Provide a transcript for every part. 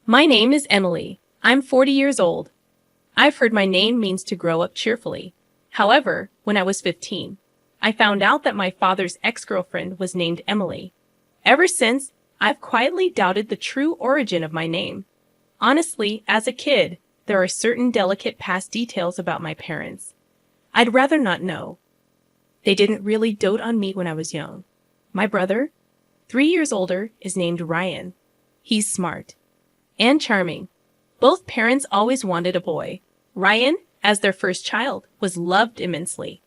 My name is Emily. I'm 40 years old. I've heard my name means to grow up cheerfully. However, when I was 15, I found out that my father's ex-girlfriend was named Emily. Ever since, I've quietly doubted the true origin of my name. Honestly, as a kid, there are certain delicate past details about my parents I'd rather not know. They didn't really dote on me when I was young. My brother, 3 years older, is named Ryan. He's smart and charming. Both parents always wanted a boy. Ryan, as their first child, was loved immensely.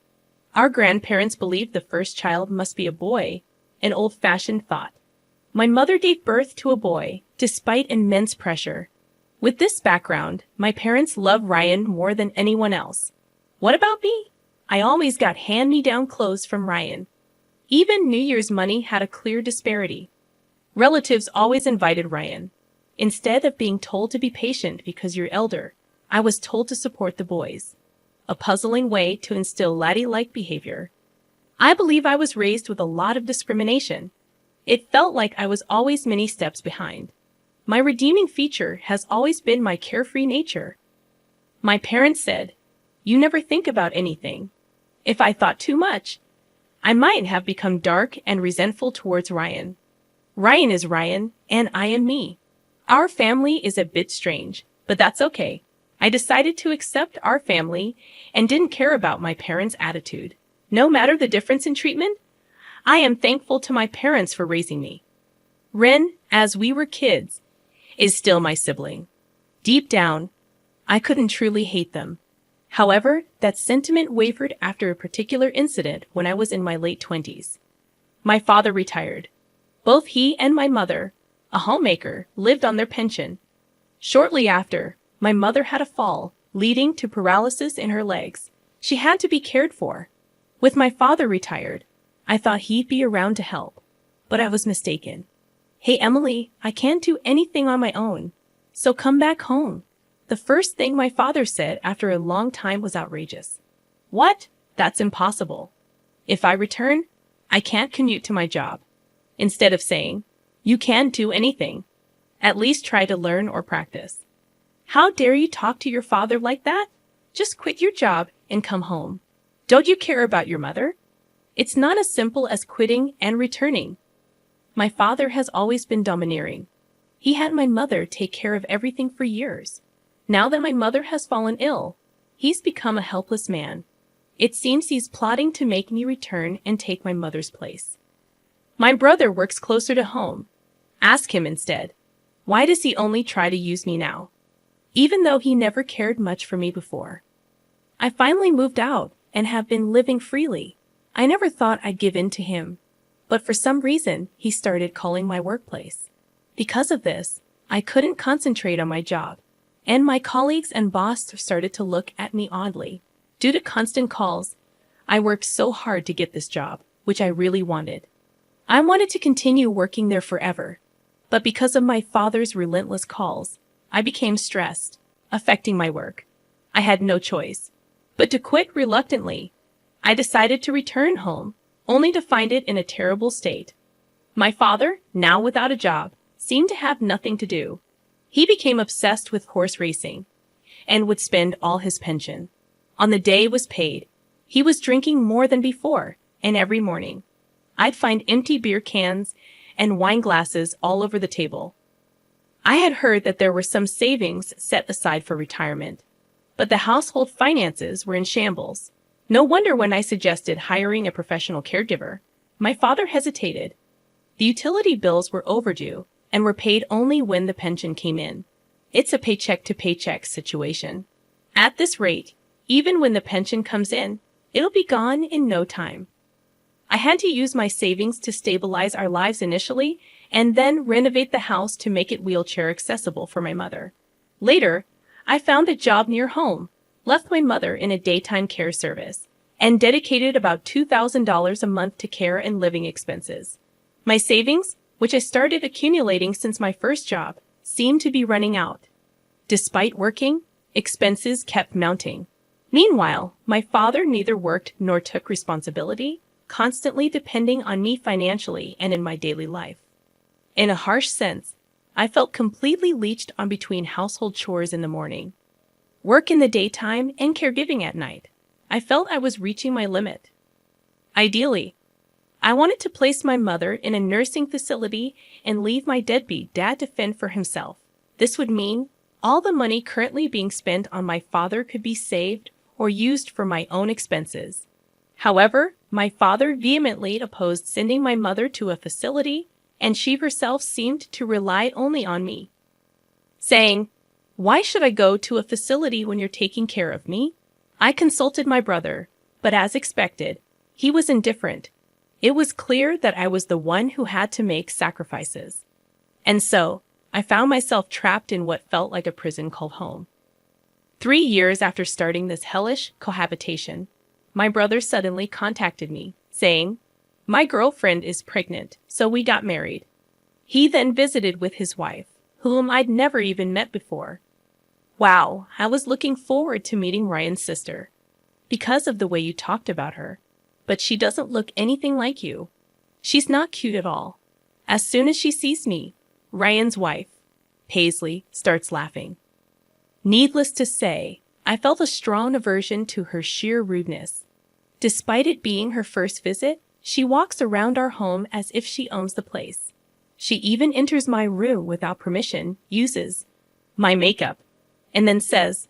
Our grandparents believed the first child must be a boy, an old-fashioned thought. My mother gave birth to a boy, despite immense pressure. With this background, my parents loved Ryan more than anyone else. What about me? I always got hand-me-down clothes from Ryan. Even New Year's money had a clear disparity. Relatives always invited Ryan. Instead of being told to be patient because you're elder, I was told to support the boys. A puzzling way to instill laddie-like behavior. I believe I was raised with a lot of discrimination. It felt like I was always many steps behind. My redeeming feature has always been my carefree nature. My parents said, "You never think about anything." If I thought too much, I might have become dark and resentful towards Ryan. Ryan is Ryan, and I am me. Our family is a bit strange, but that's okay. I decided to accept our family and didn't care about my parents' attitude. No matter the difference in treatment, I am thankful to my parents for raising me. Ren, as we were kids, is still my sibling. Deep down, I couldn't truly hate them. However, that sentiment wavered after a particular incident when I was in my late 20s. My father retired. Both he and my mother, a homemaker, lived on their pension. Shortly after, my mother had a fall, leading to paralysis in her legs. She had to be cared for. With my father retired, I thought he'd be around to help, but I was mistaken. "Hey Emily, I can't do anything on my own, so come back home." The first thing my father said after a long time was outrageous. "What? That's impossible. If I return, I can't commute to my job." Instead of saying, "You can't do anything. At least try to learn or practice." How dare you talk to your father like that? Just quit your job and come home. Don't you care about your mother? It's not as simple as quitting and returning. My father has always been domineering. He had my mother take care of everything for years. Now that my mother has fallen ill, he's become a helpless man. It seems he's plotting to make me return and take my mother's place. My brother works closer to home. Ask him instead. Why does he only try to use me now? Even though he never cared much for me before. I finally moved out and have been living freely. I never thought I'd give in to him, but for some reason, he started calling my workplace. Because of this, I couldn't concentrate on my job, and my colleagues and boss started to look at me oddly. Due to constant calls, I worked so hard to get this job, which I really wanted. I wanted to continue working there forever, but because of my father's relentless calls, I became stressed, affecting my work. I had no choice but to quit reluctantly. I decided to return home, only to find it in a terrible state. My father, now without a job, seemed to have nothing to do. He became obsessed with horse racing and would spend all his pension. On the day it was paid, he was drinking more than before, and every morning, I'd find empty beer cans and wine glasses all over the table. I had heard that there were some savings set aside for retirement, but the household finances were in shambles. No wonder when I suggested hiring a professional caregiver, my father hesitated. The utility bills were overdue and were paid only when the pension came in. It's a paycheck-to-paycheck situation. At this rate, even when the pension comes in, it'll be gone in no time. I had to use my savings to stabilize our lives initially and then renovate the house to make it wheelchair accessible for my mother. Later, I found a job near home, left my mother in a daytime care service, and dedicated about $2,000 a month to care and living expenses. My savings, which I started accumulating since my first job, seemed to be running out. Despite working, expenses kept mounting. Meanwhile, my father neither worked nor took responsibility, constantly depending on me financially and in my daily life. In a harsh sense, I felt completely leached on between household chores in the morning, work in the daytime, and caregiving at night. I felt I was reaching my limit. Ideally, I wanted to place my mother in a nursing facility and leave my deadbeat dad to fend for himself. This would mean all the money currently being spent on my father could be saved or used for my own expenses. However, my father vehemently opposed sending my mother to a facility, and she herself seemed to rely only on me, saying, "Why should I go to a facility when you're taking care of me?" I consulted my brother, but as expected, he was indifferent. It was clear that I was the one who had to make sacrifices. And so, I found myself trapped in what felt like a prison called home. 3 years after starting this hellish cohabitation, my brother suddenly contacted me, saying, "My girlfriend is pregnant, so we got married." He then visited with his wife, whom I'd never even met before. Wow, I was looking forward to meeting Ryan's sister, because of the way you talked about her. But she doesn't look anything like you. She's not cute at all. As soon as she sees me, Ryan's wife, Paisley, starts laughing. Needless to say, I felt a strong aversion to her sheer rudeness. Despite it being her first visit, she walks around our home as if she owns the place. She even enters my room without permission, uses my makeup, and then says,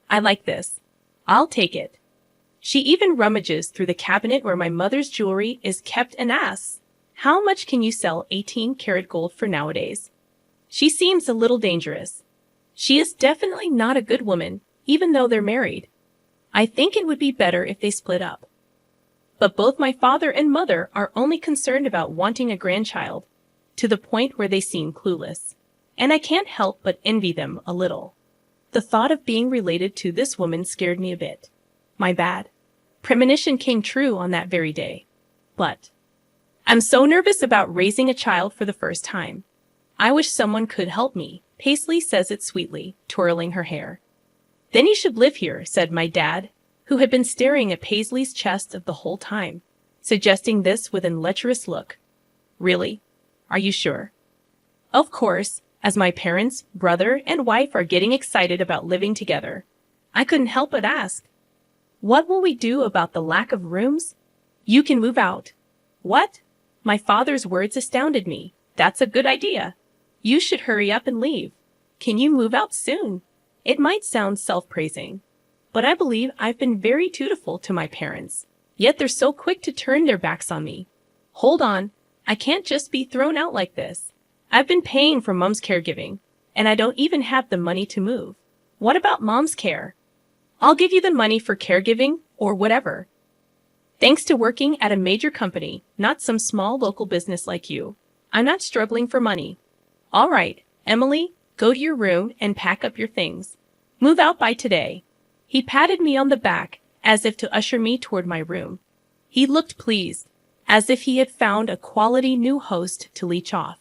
"I like this. I'll take it." She even rummages through the cabinet where my mother's jewelry is kept and asks, "How much can you sell 18-karat gold for nowadays?" She seems a little dangerous. She is definitely not a good woman, even though they're married. I think it would be better if they split up. But both my father and mother are only concerned about wanting a grandchild, to the point where they seem clueless. And I can't help but envy them a little. The thought of being related to this woman scared me a bit. My bad. Premonition came true on that very day. But I'm so nervous about raising a child for the first time. I wish someone could help me. Paisley says it sweetly, twirling her hair. "Then you should live here," said my dad, who had been staring at Paisley's chest the whole time, suggesting this with an lecherous look. "Really? Are you sure?" Of course, as my parents, brother, and wife are getting excited about living together, I couldn't help but ask, "What will we do about the lack of rooms?" "You can move out." "What?" My father's words astounded me. "That's a good idea. You should hurry up and leave. Can you move out soon?" It might sound self-praising, but I believe I've been very dutiful to my parents, yet they're so quick to turn their backs on me. Hold on, I can't just be thrown out like this. I've been paying for Mom's caregiving, and I don't even have the money to move. What about Mom's care? I'll give you the money for caregiving or whatever. Thanks to working at a major company, not some small local business like you, I'm not struggling for money. All right, Emily, go to your room and pack up your things. Move out by today. He patted me on the back as if to usher me toward my room. He looked pleased, as if he had found a quality new host to leech off.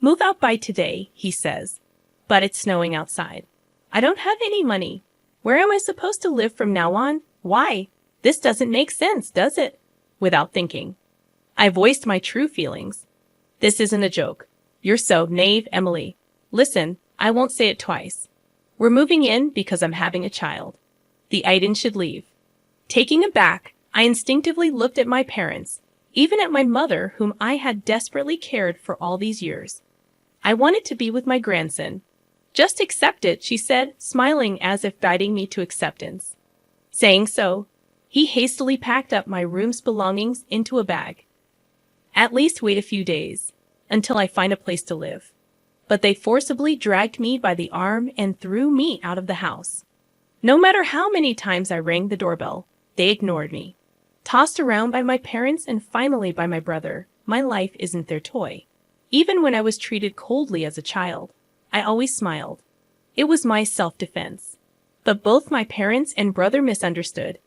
"Move out by today," he says, "but it's snowing outside. I don't have any money. Where am I supposed to live from now on? Why? This doesn't make sense, does it?" Without thinking, I voiced my true feelings. "This isn't a joke. You're so naive, Emily. Listen, I won't say it twice. We're moving in because I'm having a child. The Aiden should leave." Taken aback, I instinctively looked at my parents, even at my mother, whom I had desperately cared for all these years. I wanted to be with my grandson. "Just accept it," she said, smiling as if guiding me to acceptance. Saying so, he hastily packed up my room's belongings into a bag. "At least wait a few days, until I find a place to live." But they forcibly dragged me by the arm and threw me out of the house. No matter how many times I rang the doorbell, they ignored me. Tossed around by my parents and finally by my brother, my life isn't their toy. Even when I was treated coldly as a child, I always smiled. It was my self-defense. But both my parents and brother misunderstood,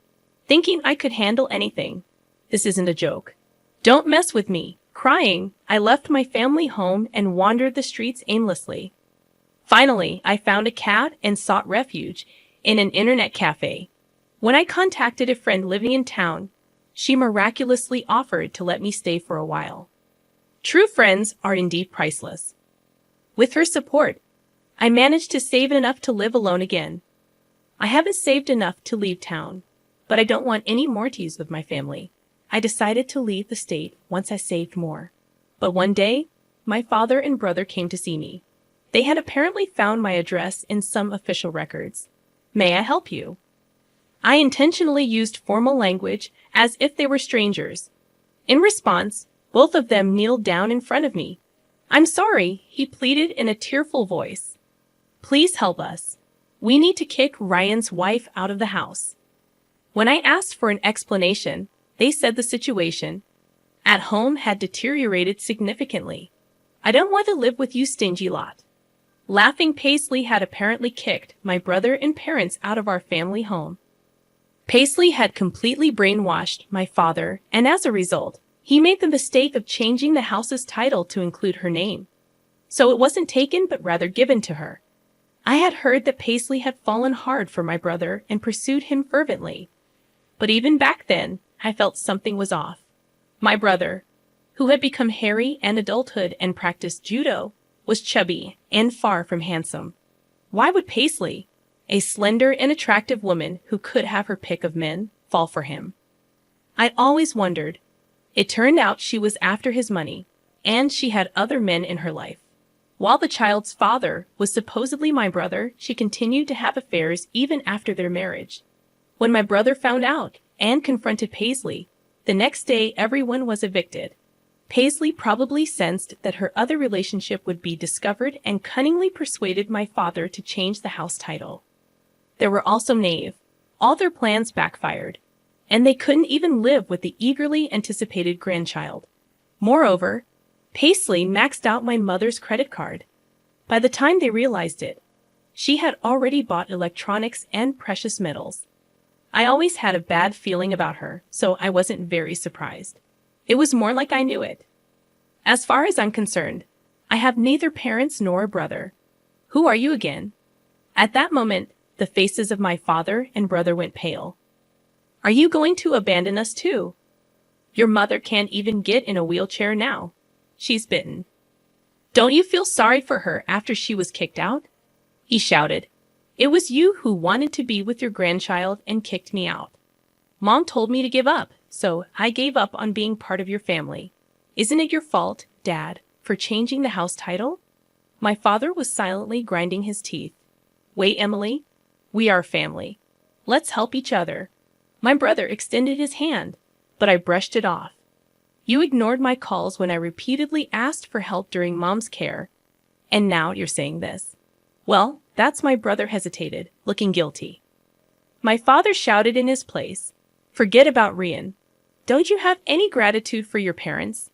thinking I could handle anything. This isn't a joke. "Don't mess with me." Crying, I left my family home and wandered the streets aimlessly. Finally, I found a cab and sought refuge in an internet cafe. When I contacted a friend living in town, she miraculously offered to let me stay for a while. True friends are indeed priceless. With her support, I managed to save enough to live alone again. I haven't saved enough to leave town, but I don't want any more teas with my family. I decided to leave the state once I saved more. But one day, my father and brother came to see me. They had apparently found my address in some official records. May I help you? I intentionally used formal language as if they were strangers. In response, both of them kneeled down in front of me. I'm sorry, he pleaded in a tearful voice. Please help us. We need to kick Ryan's wife out of the house. When I asked for an explanation, they said the situation at home had deteriorated significantly. I don't want to live with you stingy lot. Laughing, Paisley had apparently kicked my brother and parents out of our family home. Paisley had completely brainwashed my father, and as a result, he made the mistake of changing the house's title to include her name. So it wasn't taken but rather given to her. I had heard that Paisley had fallen hard for my brother and pursued him fervently. But even back then, I felt something was off. My brother, who had become hairy in adulthood and practiced judo, was chubby and far from handsome. Why would Paisley, a slender and attractive woman who could have her pick of men, fall for him? I always wondered. It turned out she was after his money, and she had other men in her life. While the child's father was supposedly my brother, she continued to have affairs even after their marriage. When my brother found out and confronted Paisley, the next day everyone was evicted. Paisley probably sensed that her other relationship would be discovered and cunningly persuaded my father to change the house title. There were also Nave. All their plans backfired, and they couldn't even live with the eagerly anticipated grandchild. Moreover, Paisley maxed out my mother's credit card. By the time they realized it, she had already bought electronics and precious metals. I always had a bad feeling about her, so I wasn't very surprised. It was more like I knew it. As far as I'm concerned, I have neither parents nor a brother. Who are you again? At that moment, the faces of my father and brother went pale. Are you going to abandon us too? Your mother can't even get in a wheelchair now. She's bitten. Don't you feel sorry for her after she was kicked out? He shouted. It was you who wanted to be with your grandchild and kicked me out. Mom told me to give up, so I gave up on being part of your family. Isn't it your fault, Dad, for changing the house title? My father was silently grinding his teeth. Wait, Emily. We are family. Let's help each other. My brother extended his hand, but I brushed it off. You ignored my calls when I repeatedly asked for help during Mom's care, and now you're saying this. Well, that's my brother hesitated, looking guilty. My father shouted in his place. Forget about Ryan. Don't you have any gratitude for your parents?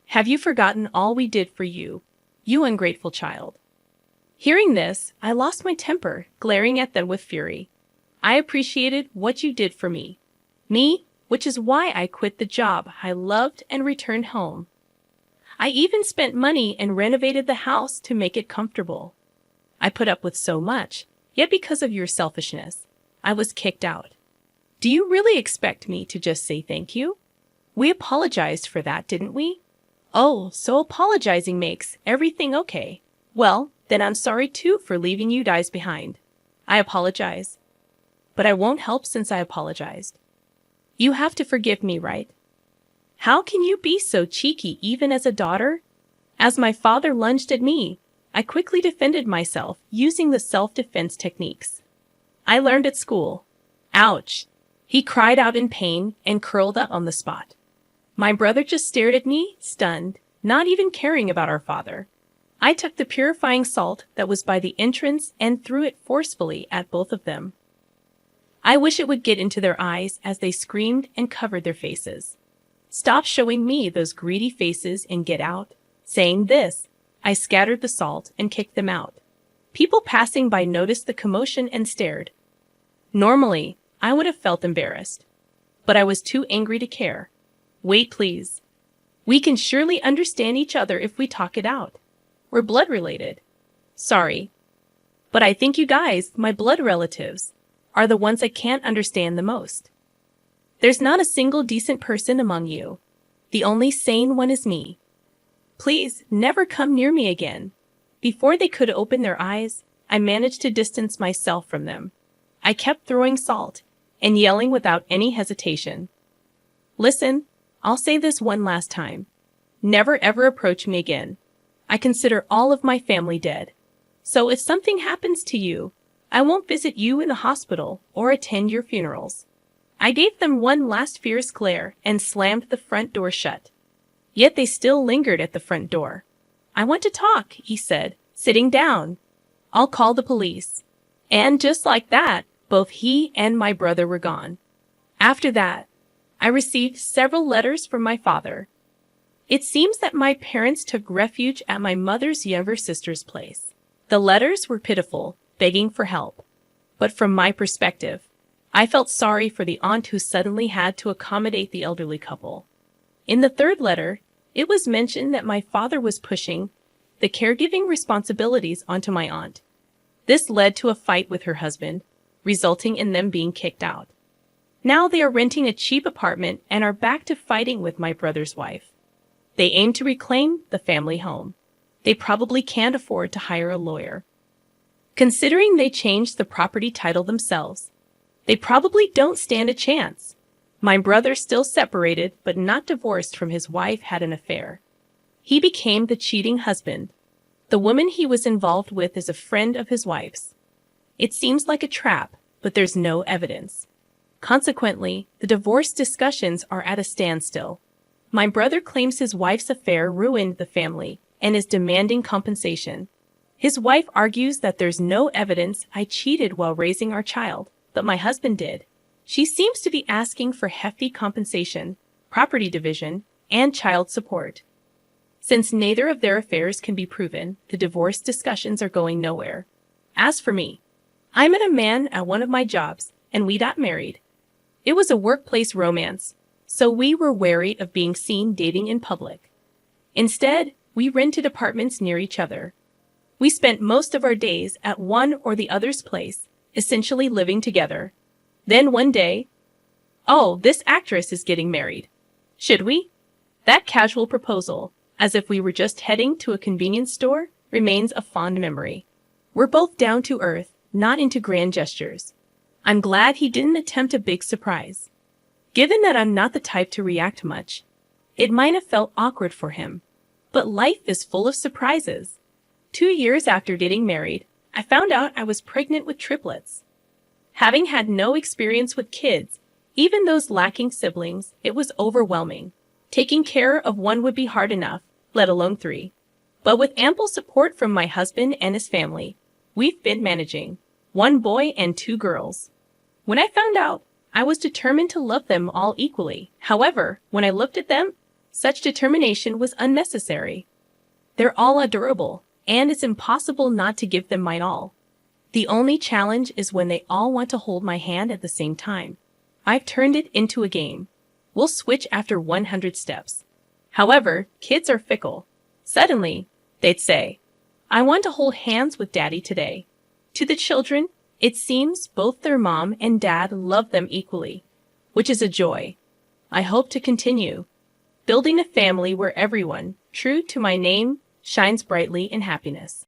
Have you forgotten all we did for you, you ungrateful child? Hearing this, I lost my temper, glaring at them with fury. I appreciated what you did for me, which is why I quit the job I loved and returned home. I even spent money and renovated the house to make it comfortable. I put up with so much, yet because of your selfishness, I was kicked out. Do you really expect me to just say thank you? We apologized for that, didn't we? Oh, so apologizing makes everything okay. Well, then I'm sorry too for leaving you guys behind. I apologize. But I won't help since I apologized. You have to forgive me, right? How can you be so cheeky even as a daughter? As my father lunged at me, I quickly defended myself using the self-defense techniques I learned at school. Ouch! He cried out in pain and curled up on the spot. My brother just stared at me, stunned, not even caring about our father. I took the purifying salt that was by the entrance and threw it forcefully at both of them. I wish it would get into their eyes as they screamed and covered their faces. Stop showing me those greedy faces and get out. Saying this, I scattered the salt and kicked them out. People passing by noticed the commotion and stared. Normally, I would have felt embarrassed, but I was too angry to care. Wait, please. We can surely understand each other if we talk it out. We're blood related. Sorry, but I think you guys, my blood relatives, are the ones I can't understand the most. There's not a single decent person among you. The only sane one is me. Please never come near me again. Before they could open their eyes, I managed to distance myself from them. I kept throwing salt and yelling without any hesitation. Listen, I'll say this one last time. Never ever approach me again. I consider all of my family dead. So if something happens to you, I won't visit you in the hospital or attend your funerals. I gave them one last fierce glare and slammed the front door shut. Yet they still lingered at the front door. I want to talk, he said, sitting down. I'll call the police. And just like that, both he and my brother were gone. After that, I received several letters from my father. It seems that my parents took refuge at my mother's younger sister's place. The letters were pitiful, begging for help. But from my perspective, I felt sorry for the aunt who suddenly had to accommodate the elderly couple. In the third letter, it was mentioned that my father was pushing the caregiving responsibilities onto my aunt. This led to a fight with her husband, resulting in them being kicked out. Now they are renting a cheap apartment and are back to fighting with my brother's wife. They aim to reclaim the family home. They probably can't afford to hire a lawyer. Considering they changed the property title themselves, they probably don't stand a chance. My brother, still separated but not divorced from his wife, had an affair. He became the cheating husband. The woman he was involved with is a friend of his wife's. It seems like a trap, but there's no evidence. Consequently, the divorce discussions are at a standstill. My brother claims his wife's affair ruined the family and is demanding compensation. His wife argues that there's no evidence I cheated while raising our child, but my husband did. She seems to be asking for hefty compensation, property division, and child support. Since neither of their affairs can be proven, the divorce discussions are going nowhere. As for me, I met a man at one of my jobs, and we got married. It was a workplace romance, so we were wary of being seen dating in public. Instead, we rented apartments near each other. We spent most of our days at one or the other's place, essentially living together. Then one day, "Oh, this actress is getting married. Should we?" That casual proposal, as if we were just heading to a convenience store, remains a fond memory. We're both down to earth, not into grand gestures. I'm glad he didn't attempt a big surprise. Given that I'm not the type to react much, it might have felt awkward for him. But life is full of surprises. 2 years after getting married, I found out I was pregnant with triplets. Having had no experience with kids, even those lacking siblings, it was overwhelming. Taking care of one would be hard enough, let alone 3. But with ample support from my husband and his family, we've been managing 1 boy and 2 girls. When I found out, I was determined to love them all equally. However, when I looked at them, such determination was unnecessary. They're all adorable, and it's impossible not to give them my all. The only challenge is when they all want to hold my hand at the same time. I've turned it into a game. We'll switch after 100 steps. However, kids are fickle. Suddenly, they'd say, "I want to hold hands with Daddy today." To the children, it seems both their mom and dad love them equally, which is a joy. I hope to continue building a family where everyone, true to my name, shines brightly in happiness.